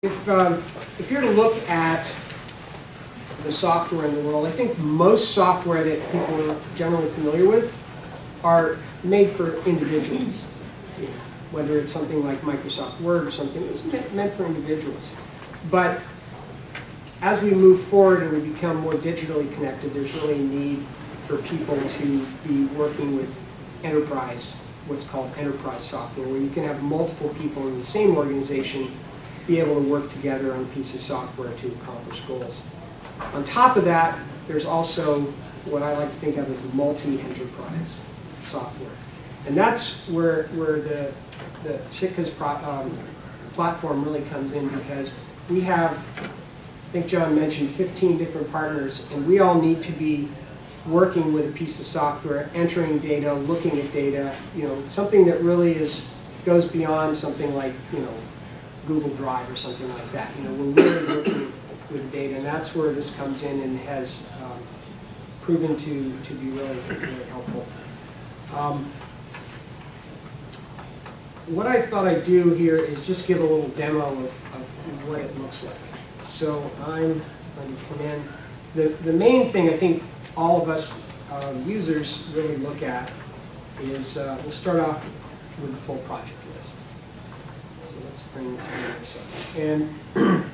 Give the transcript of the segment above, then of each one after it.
If you're to look at the software in the world, I think most software that people are generally familiar with are made for individuals. Whether it's something like Microsoft Word or something, it's meant for individuals. But as we move forward and we become more digitally connected, there's really a need for people to be working with enterprise, what's called enterprise software, where you can have multiple people in the same organization be able to work together on a piece of software to accomplish goals. On top of that, there's also what I like to think of as multi-enterprise software. And that's where the Sitka's platform really comes in, because we have, I think John mentioned, 15 different partners, and we all need to be working with a piece of software, entering data, looking at data, something that really goes beyond something like, Google Drive or something like that. We're really working with data, and that's where this comes in and has proven to be really, really helpful. What I thought I'd do here is just give a little demo of what it looks like. So I'm going to come in. The main thing I think all of us users really look at is, we'll start off with the full project list. So let's bring this up. And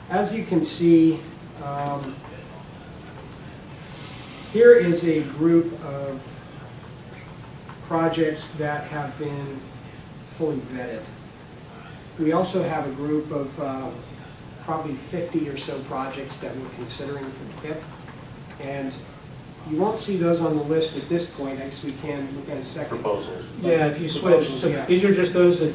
as you can see, here is a group of projects that have been fully vetted. We also have a group of probably 50 or so projects that we're considering for the FIP. And you won't see those on the list at this point. I guess we can look at a second. Proposals. Yeah, if you switch. So yeah. These are just those that,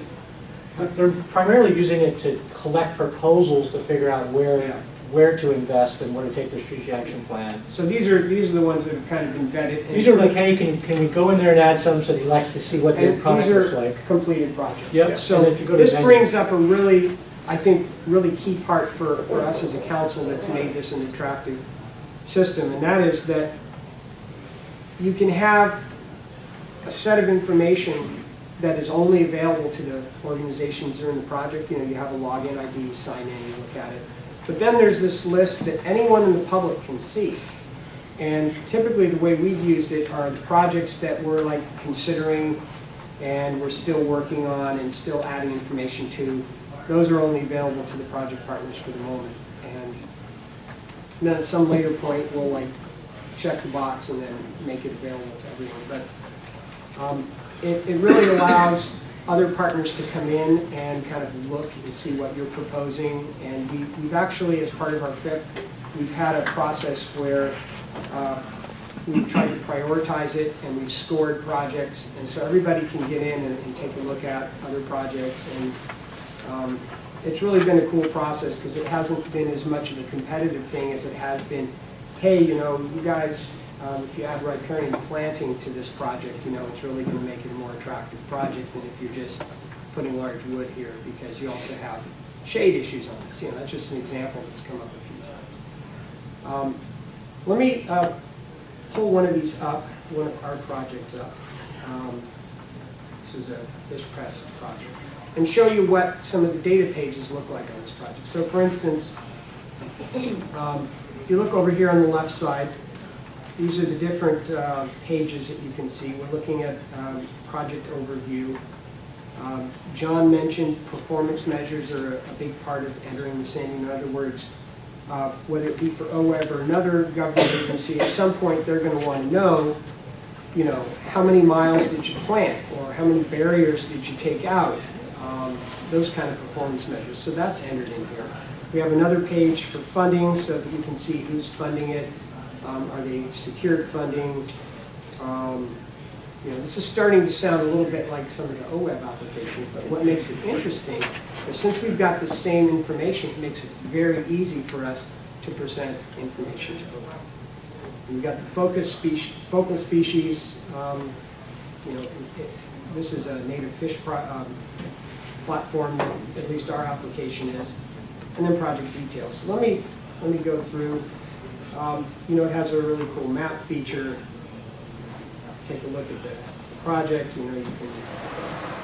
they're primarily using it to collect proposals to figure out where to invest and where to take their strategic action plan. So these are the ones that have kind of been vetted. And These are like, hey, can we go in there and add some so he likes to see what the product looks like? These are completed projects. Yep. So And if you go to this menu- brings up a really, I think, really key part for us as a council that's made this an attractive system, and that is that you can have a set of information that is only available to the organizations that are in the project. You have a login ID, sign in, you look at it. But then there's this list that anyone in the public can see. And typically the way we've used it are the projects that we're like considering and we're still working on and still adding information to. Those are only available to the project partners for the moment. And then at some later point, we'll like check the box and then make it available to everyone. But it really allows other partners to come in and kind of look and see what you're proposing. And we've actually, as part of our FIP, we've had a process where we've tried to prioritize it, and we've scored projects. And so everybody can get in and take a look at other projects. And it's really been a cool process, because it hasn't been as much of a competitive thing as it has been, hey, you guys, if you add riparian planting to this project, it's really going to make it a more attractive project than if you're just putting large wood here, because you also have shade issues on this. That's just an example that's come up a few times. Let me pull one of these up, one of our projects up. This is a fish press project, and show you what some of the data pages look like on this project. So for instance, if you look over here on the left side, these are the different pages that you can see. We're looking at project overview. John mentioned performance measures are a big part of entering the SAM. In other words, whether it be for OWEB or another government agency, at some point they're going to want to know, how many miles did you plant, or how many barriers did you take out, those kind of performance measures. So that's entered in here. We have another page for funding, so that you can see who's funding it. Are they secured funding? This is starting to sound a little bit like some of the OWEB applications, but what makes it interesting is since we've got the same information, it makes it very easy for us to present information to OWEB. We've got the focal species. This is a native fish platform, that at least our application is, and then project details. So let me go through. It has a really cool map feature. Take a look at the project. You can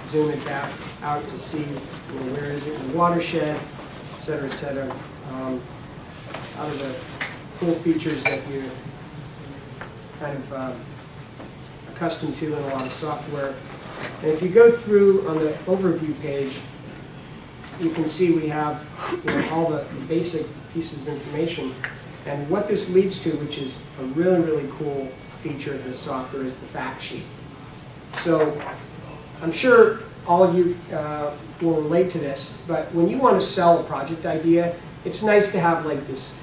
zoom it back out to see where is it in the watershed. cetera, et cetera. Out of the cool features that you're kind of accustomed to in a lot of software. And if you go through on the overview page, you can see we have all the basic pieces of information. And what this leads to, which is a really, really cool feature of this software, is the fact sheet. So I'm sure all of you will relate to this, but when you want to sell a project idea, it's nice to have like this,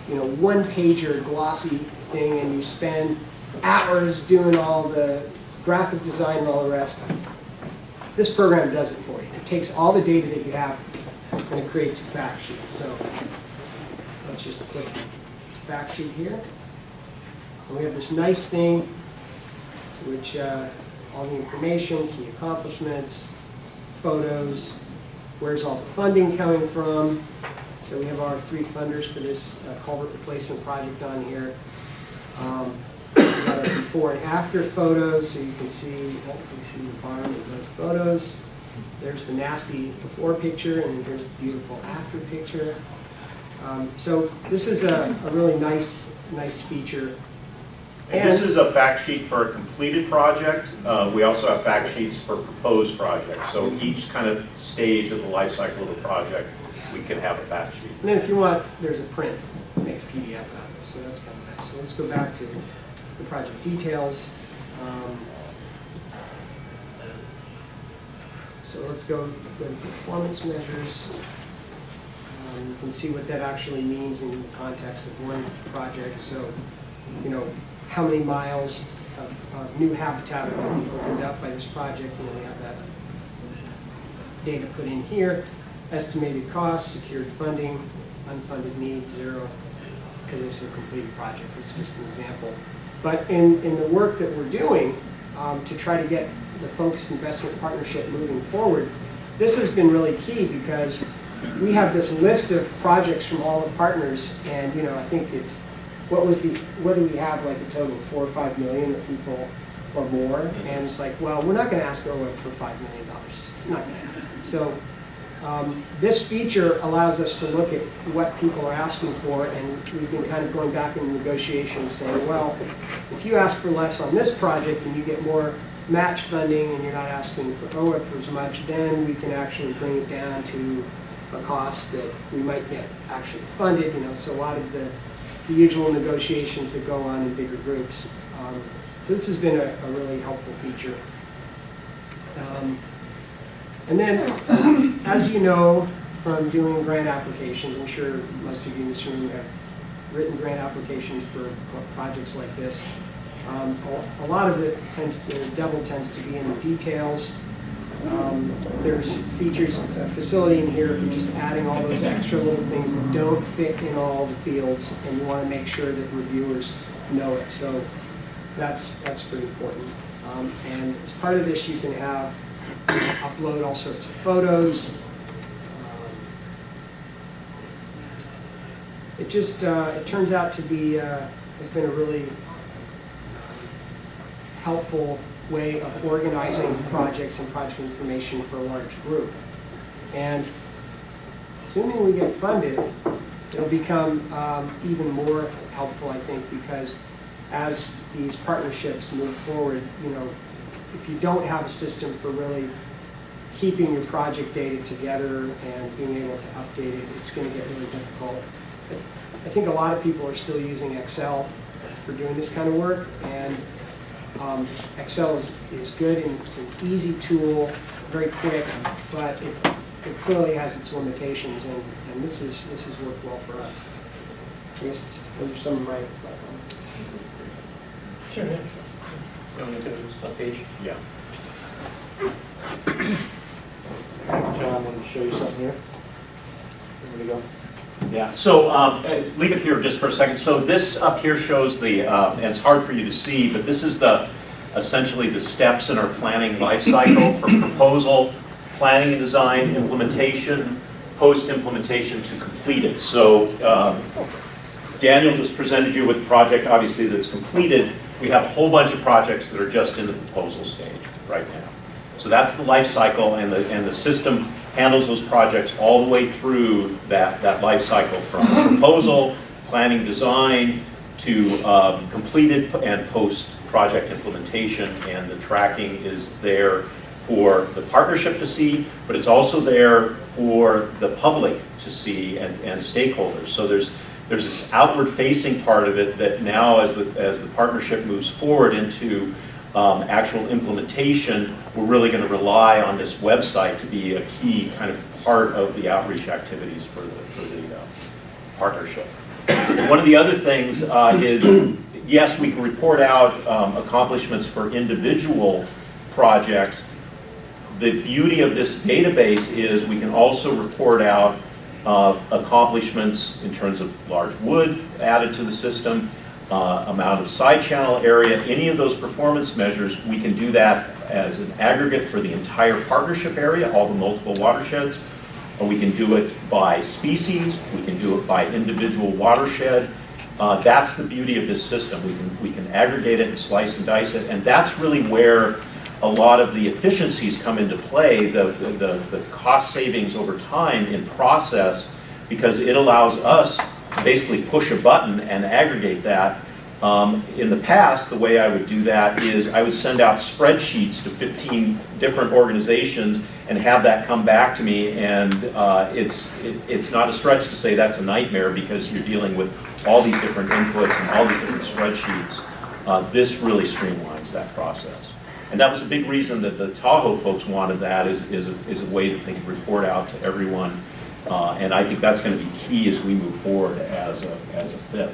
one-pager glossy thing, and you spend hours doing all the graphic design and all the rest. This program does it for you. It takes all the data that you have and it creates a fact sheet. So let's just click fact sheet here. And we have this nice thing, which all the information, key accomplishments, photos, where's all the funding coming from. So we have our 3 funders for this culvert replacement project on here. We got our before and after photos, so you can see the bottom of those photos. There's the nasty before picture, and here's the beautiful after picture. So this is a really nice feature. And this is a fact sheet for a completed project. We also have fact sheets for proposed projects. So each kind of stage of the life cycle of the project, we can have a fact sheet. And then if you want, there's a print, make a PDF out of it, so that's kind of nice. So let's go back to the project details. So let's go to performance measures. You can see what that actually means in the context of one project. So, how many miles of new habitat are going to be opened up by this project? We have that data put in here. Estimated costs, secured funding, unfunded needs, 0, because this is a completed project. This is just an example. But in the work that we're doing to try to get the Focused Investment Partnership moving forward, this has been really key because we have this list of projects from all the partners, and I think it's what do we have, like a total of 4 or 5 million people or more, and it's like, well, we're not going to ask OWIP for $5 million. It's not going to happen. So this feature allows us to look at what people are asking for, and we've been kind of going back in negotiations saying, well, if you ask for less on this project and you get more match funding and you're not asking for OWIP for as much, then we can actually bring it down to a cost that we might get actually funded. So a lot of the usual negotiations that go on in bigger groups. So this has been a really helpful feature. And then, as you know from doing grant applications, I'm sure most of you in this room have written grant applications for projects like this. A lot of it tends to be in the details. There's features, a facility in here for just adding all those extra little things that don't fit in all the fields, and you want to make sure that reviewers know it. So that's pretty important. And as part of this, you can upload all sorts of photos. It turns out to be has been a really helpful way of organizing projects and project information for a large group. And assuming we get funded, it'll become even more helpful, I think, because as these partnerships move forward, if you don't have a system for really keeping your project data together and being able to update it, it's going to get really difficult. I think a lot of people are still using Excel for doing this kind of work, and Excel is good and it's an easy tool, very quick, but it clearly has its limitations, and this has worked well for us. I guess those are some of my. Sure, yeah. You want me to go to this page? Yeah. John, wanted to show you something here. Where we go? Yeah, so leave it here just for a second. So this up here shows and it's hard for you to see, but this is essentially the steps in our planning life cycle from proposal, planning and design, implementation, post-implementation to completed. So Daniel just presented you with a project, obviously, that's completed. We have a whole bunch of projects that are just in the proposal stage right now. So that's the life cycle, and the system handles those projects all the way through that life cycle, from proposal, planning, design, to completed and post-project implementation. And the tracking is there for the partnership to see, but it's also there for the public to see and stakeholders. So there's this outward-facing part of it that now, as the partnership moves forward into actual implementation, we're really going to rely on this website to be a key kind of part of the outreach activities for the partnership. One of the other things is, yes, we can report out accomplishments for individual projects. The beauty of this database is we can also report out accomplishments in terms of large wood added to the system, amount of side channel area, any of those performance measures. We can do that as an aggregate for the entire partnership area, all the multiple watersheds, or we can do it by species, we can do it by individual watershed. That's the beauty of this system. We can aggregate it and slice and dice it, and that's really where a lot of the efficiencies come into play, the cost savings over time in process, because it allows us to basically push a button and aggregate that. In the past, the way I would do that is I would send out spreadsheets to 15 different organizations and have that come back to me, and it's not a stretch to say that's a nightmare, because you're dealing with all these different inputs and all these different spreadsheets. This really streamlines that process. And that was a big reason that the Tahoe folks wanted that, is a way that they can report out to everyone. And I think that's going to be key as we move forward as a FIP.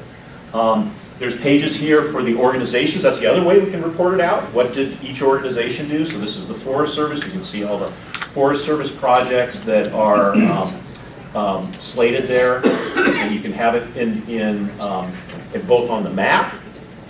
There's pages here for the organizations. That's the other way we can report it out. What did each organization do? So this is the Forest Service. You can see all the Forest Service projects that are slated there. And you can have it in both on the map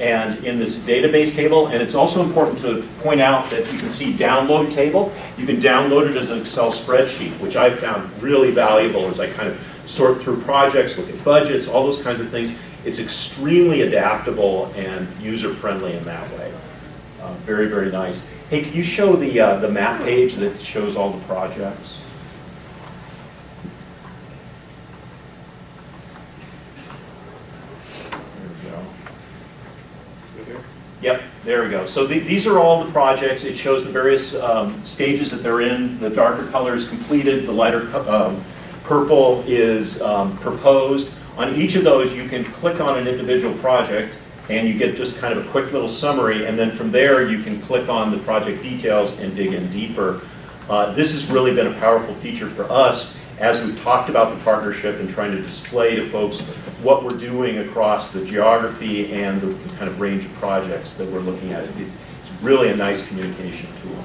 and in this database table. And it's also important to point out that you can see download table. You can download it as an Excel spreadsheet, which I've found really valuable as I kind of sort through projects, look at budgets, all those kinds of things. It's extremely adaptable and user-friendly in that way. Very, very nice. Hey, can you show the map page that shows all the projects? Yep, there we go. So these are all the projects. It shows the various stages that they're in. The darker color is completed. The lighter purple is proposed. On each of those, you can click on an individual project, and you get just kind of a quick little summary. And then from there, you can click on the project details and dig in deeper. This has really been a powerful feature for us as we've talked about the partnership and trying to display to folks what we're doing across the geography and the kind of range of projects that we're looking at. It's really a nice communication tool.